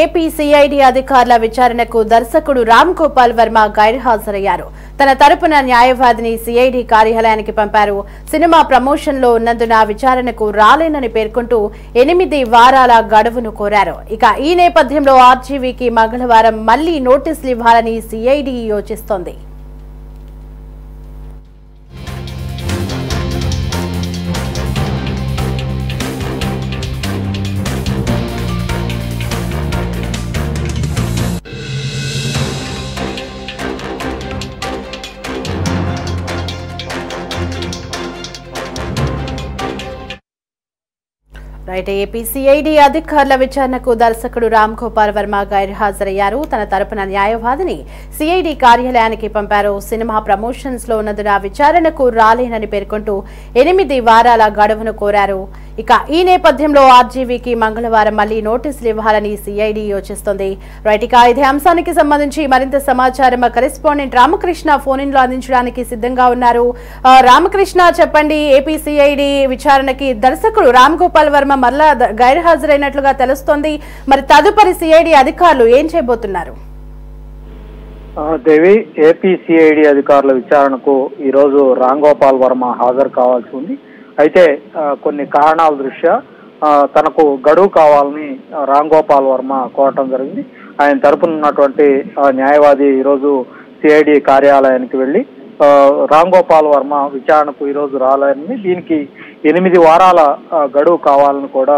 AP CID అధికారుల విచారణకు దర్శకుడు రామ్ గోపాల్ వర్మ గైర్హాజరయ్యారు. తన తరపున న్యాయవాదిని సిఐడి కార్యాలయానికి పంపారు. సినిమా ప్రమోషన్లో ఉన్నందున విచారణకు రాలేనని పేర్కొంటూ 8 వారాల గడువును కోరారు. ఇక ఈ నేపథ్యంలో ఆర్జీవీకి మంగళవారం మళ్లీ నోటీసులు ఇవ్వాలని సిఐడి యోచిస్తోంది. ఏపీ సిఐడి అధికారుల విచారణకు దర్శకుడు రామ్ గోపాల్ వర్మ గైర్హాజరయ్యారు. తన తరపున న్యాయవాదిని సిఐడి కార్యాలయానికి పంపారు. సినిమా ప్రమోషన్స్ లో ఉన్నందున విచారణకు రాలేనని పేర్కొంటూ 8 వారాల గడువును కోరారు. ఇక ఈ నేపథ్యంలో ఆర్జీవీకి మంగళవారం మళ్లీ నోటీసులు ఇవ్వాలని సిఐడి యోచిస్తోంది. ఇక ఇదే అంశానికి సంబంధించి మరింత సమాచారం కరెస్పాండెంట్ రామకృష్ణ ఫోన్ ఇన్ లో అందించడానికి సిద్ధంగా ఉన్నారు. రామకృష్ణ, చెప్పండి. ఏపీ సిఐడి విచారణకి దర్శకుడు రామ్ గోపాల్ వర్మ మరలా గైర్హాజరైనట్లుగా తెలుస్తోంది. మరి తదుపరి సిఐడి అధికారులు ఏం చేయబోతున్నారు? దేవి, ఏపీ సిఐడి అధికారుల విచారణకు ఈ రోజు రామ్ గోపాల్ వర్మ హాజరు కావాల్సి ఉంది. అయితే కొన్ని కారణాల దృష్ట్యా తనకు గడువు కావాలని రామ్ గోపాల్ వర్మ కోరటం జరిగింది. ఆయన తరపున ఉన్నటువంటి న్యాయవాది ఈరోజు సిఐడి కార్యాలయానికి వెళ్లి రామ్ గోపాల్ వర్మ విచారణకు ఈరోజు రాలేని, దీనికి 8 వారాల గడువు కావాలని కూడా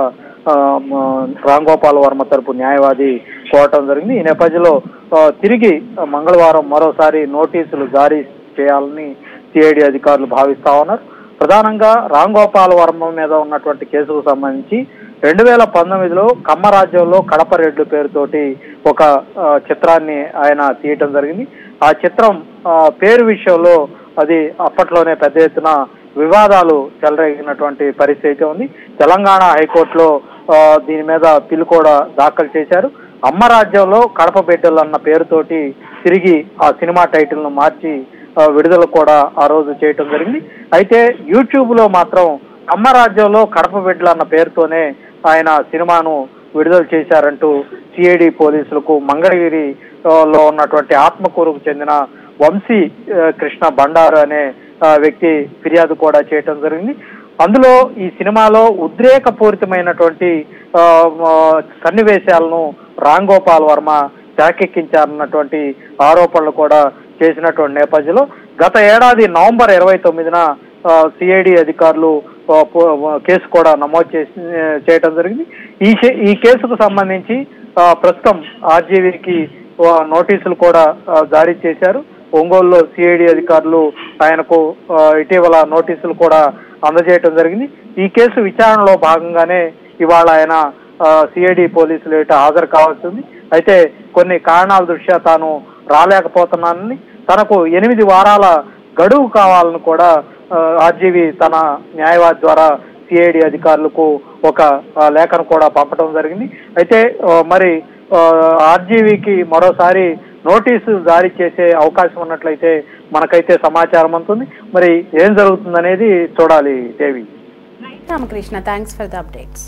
రామ్ గోపాల్ వర్మ తరపు న్యాయవాది కోరటం జరిగింది. ఈ నేపథ్యంలో తిరిగి మంగళవారం మరోసారి నోటీసులు జారీ చేయాలని సిఐడి అధికారులు భావిస్తా ఉన్నారు. ప్రధానంగా రామ్ గోపాల్ వర్మ మీద ఉన్నటువంటి కేసుకు సంబంధించి 2019లో కమ్మరాజ్యంలో కడప రెడ్డి పేరుతోటి ఒక చిత్రాన్ని ఆయన తీయటం జరిగింది. ఆ చిత్రం పేరు విషయంలో అది అప్పట్లోనే పెద్ద ఎత్తున వివాదాలు చెలరేగినటువంటి పరిస్థితి ఉంది. తెలంగాణ హైకోర్టులో దీని మీద పిల్లు కూడా దాఖలు చేశారు. అమ్మరాజ్యంలో కడప బిడ్డలు అన్న పేరుతోటి తిరిగి ఆ సినిమా టైటిల్ ను మార్చి విడుదల కూడా ఆ రోజు చేయటం జరిగింది. అయితే యూట్యూబ్ లో మాత్రం అమ్మరాజ్యంలో కడప బిడ్డలు అన్న పేరుతోనే ఆయన సినిమాను విడుదల చేశారంటూ సిఐడి పోలీసులకు మంగళగిరిలో ఉన్నటువంటి ఆత్మకూరుకు చెందిన వంశీ కృష్ణ బండారు అనే వ్యక్తి ఫిర్యాదు కూడా చేయటం జరిగింది. అందులో ఈ సినిమాలో ఉద్రేకపూరితమైనటువంటి సన్నివేశాలను రామ్ గోపాల్ వర్మ తెరకెక్కించారన్నటువంటి ఆరోపణలు కూడా చేసినటువంటి నేపథ్యంలో గత ఏడాది నవంబర్ 29న సిఐడి అధికారులు కేసు కూడా నమోదు చేయటం జరిగింది. ఈ కేసుకు సంబంధించి ప్రస్తుతం ఆర్జీవీకి నోటీసులు కూడా జారీ చేశారు. ఒంగోలులో సిఐడి అధికారులు ఆయనకు ఇటీవల నోటీసులు కూడా అందజేయటం జరిగింది. ఈ కేసు విచారణలో భాగంగానే ఇవాళ ఆయన సిఐడి పోలీసులు హాజరు కావాల్సి ఉంది. అయితే కొన్ని కారణాల దృష్ట్యా తాను రాలేకపోతున్నానని, తనకు 8 వారాల గడువు కావాలని కూడా ఆర్జీవీ తన న్యాయవాది ద్వారా సిఐడి అధికారులకు ఒక లేఖను కూడా పంపడం జరిగింది. అయితే మరి ఆర్జీవీకి మరోసారి నోటీసు జారీ చేసే అవకాశం ఉన్నట్లయితే మనకైతే సమాచారం అందుతుంది. మరి ఏం జరుగుతుందనేది చూడాలి. Devi. Ramakrishna, thanks for the updates.